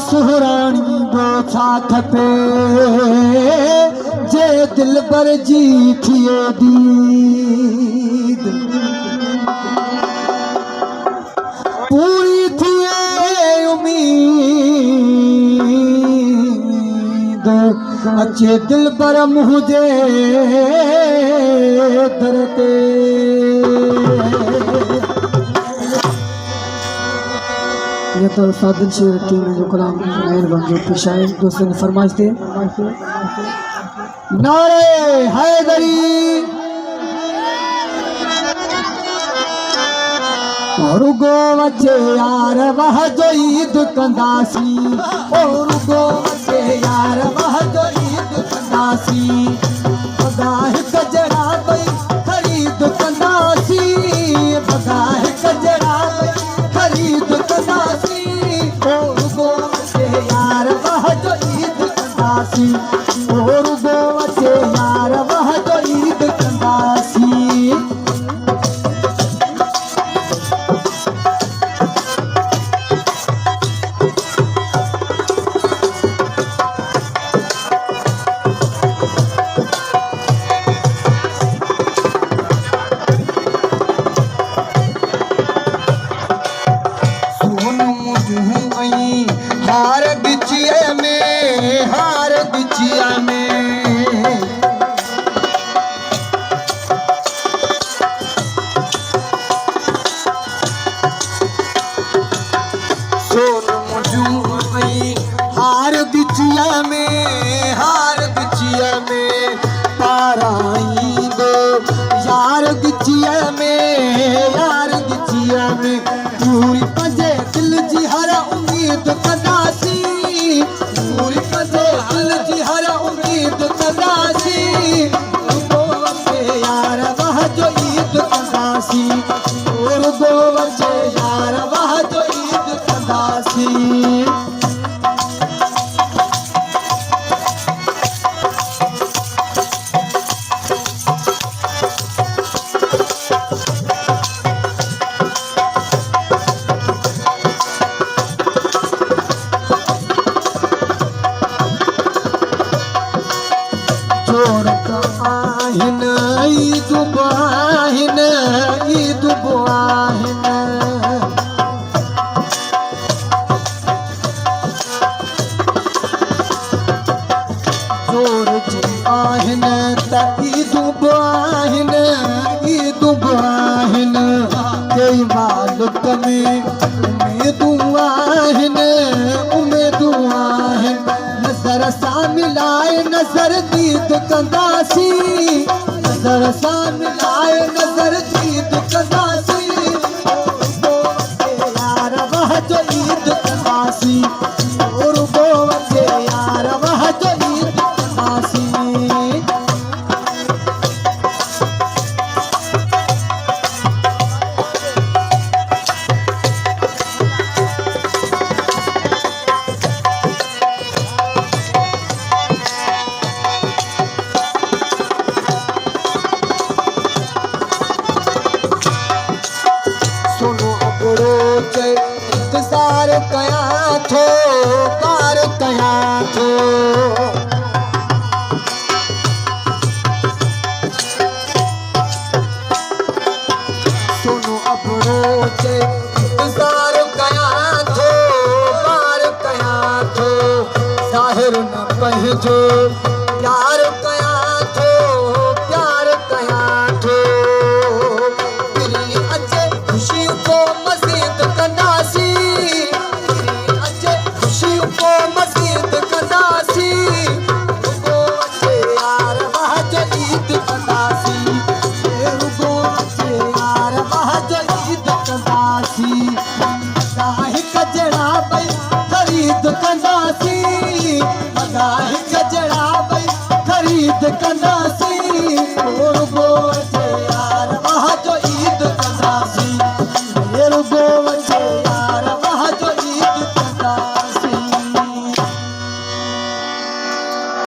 सुहरानी दो छा खपे जे दिल बर जी थिए दीद पूरी थिए उम्मीद अचे दिल बर मुझे दर ते ये तो सादिल शेर टीम जो कलाम नैन बन जो पेशाइन दोस्तों ने फरमाइश थे नारे हैदरी रुगो वचे यार वह जो ईद कंदासी रुगो वचे यार वह जो ईद कंदासी बगाह कजरा बई खरीद कंदासी बगाह कजरा बई खरीद कंदासी रुगो वचे यार वह जो ईद कंदासी रुगो वचे यार वह जो ईद कंदासी हार बिचिया में सोन मुझू हार बिचिया में पाराई दो यार बिचिया में पूरी पंजे दिल जी हर उम्मीद कंदासी पूरी पंजे दिल जी हर उम्मीद कंदासी रुगो वचे यार वह जो ईद कंदासी रुगो वचे यार वह जो ईद कंदासी चोरत आहिन ईद बुआहिन चोर जी आहिन त ईद बुआहिन कई मालिक में उम्मीदूं आहिन नज़र सां मिलाए नज़र दीद कंदासी नज़र सां मिलाए नज़र दीद कंदासी रुगो वचे यार वह जो ईद कंदासी रुगो वचे यार वह जो ईद कंदासी इंतज़ार कयां थो पार कयां थो सुनो अबरोच इंतज़ार कयां थो पार कयां थो ज़ाहिर न पंहिंजो प्यार कयां थो अचे ख़ुशी को मज़ीद कंदासी रुगो वचे यार वह जो ईद कंदासी रुगो वचे यार वह जो ईद कंदासी बगाह कजरा बई खरीद कंदासी बगाह कजरा बई खरीद कंदासी